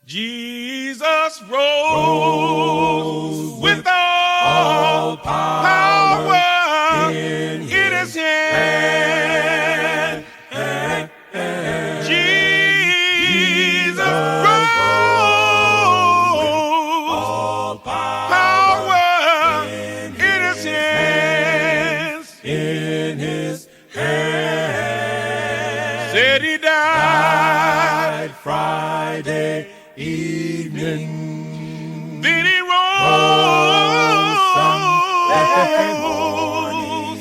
Jesus rose with all power in his hand. Jesus rose, power in his hands. In his hand. Said he died Friday evening. Then he rose Sunday morning.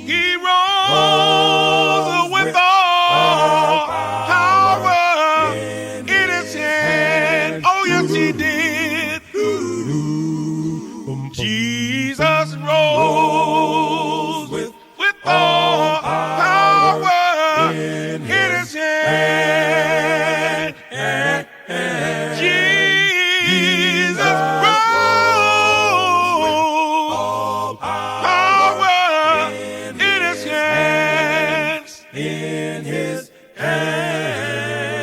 He rose with all power in his hand. Oh, yes, he did. Jesus rose with all power in his hand. Jesus rose, power in his hands. In his hand.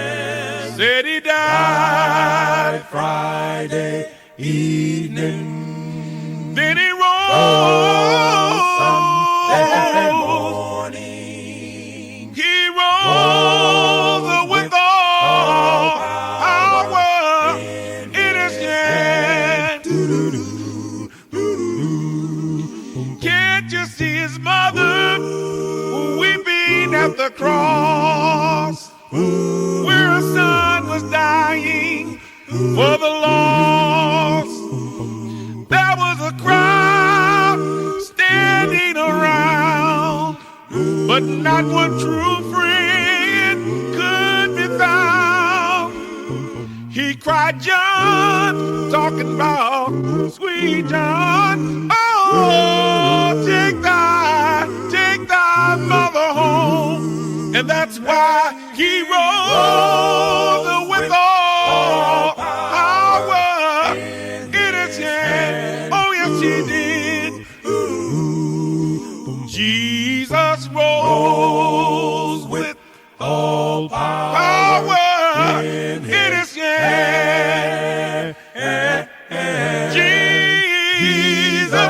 Said he died Friday evening. Then he rose Sunday morning. He rose with all power in his hand. Can't you see his mother weeping at the cross, where her son was dying for the lost? There was a crowd standing around, but not one true friend could be found. He cried, John, talking about sweet John. Oh, take thy mother home. And that's why he rose with all power in his hand. Oh, yes, he did. Jesus rose with All power in his hand. Jesus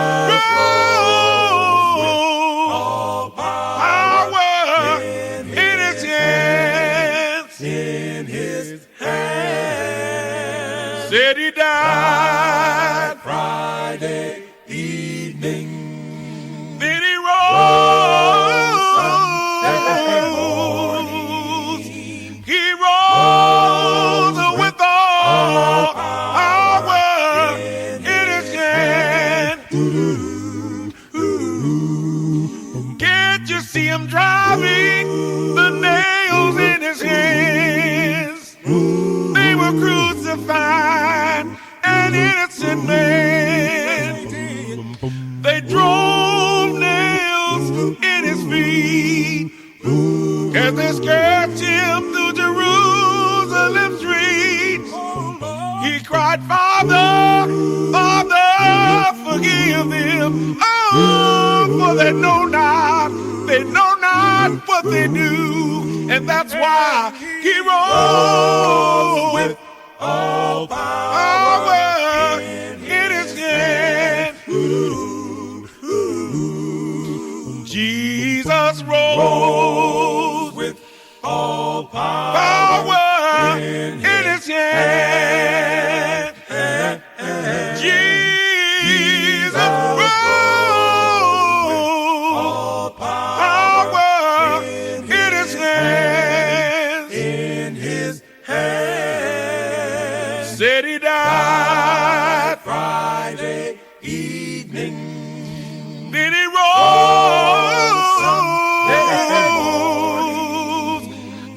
rose, power in his hands. in his hand. Said he died Friday evening. Then he rose. He rose with all power in his hand. Can't you see him driving the nails in his hands? They were crucifying an innocent man. They drove nails in his feet as they scourged him through Jerusalem streets. He cried, Father, Father, forgive them. Oh, for they know not what they do. And that's why he rose with All power in his hand. Jesus rose with all power in his hand. Jesus rose, power in his hands. in his hand. Said he died Friday evening. Then he rose.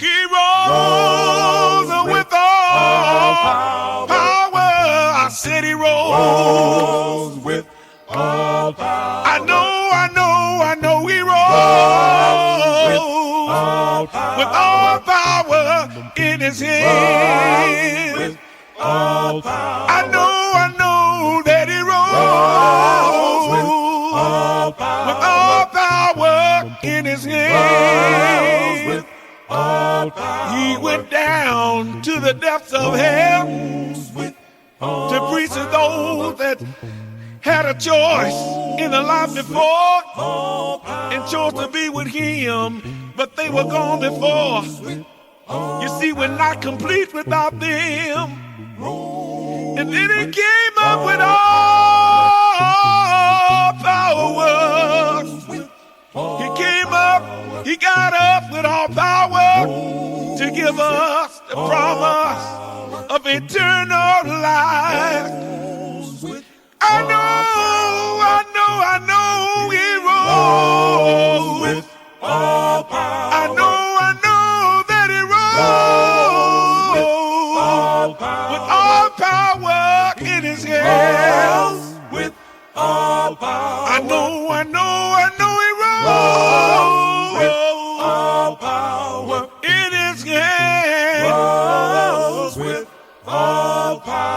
He rose with all power. I said he rose. With all power. I know he rose with all power in his hand. With all power. I know that he rose with all power. with all power in his hand. With all power. He went down down to the depths of hell to preach to those that had a choice in the life before and chose to be with him, but they were gone before. You see, we're not complete without them. And then he came up with all power. He came up, he got up with all power to give us the promise of eternal life. I know he rose with all power. I know that he rose with all power in his hands. With all power. I know he rose with all power in his hands. Rose with all power.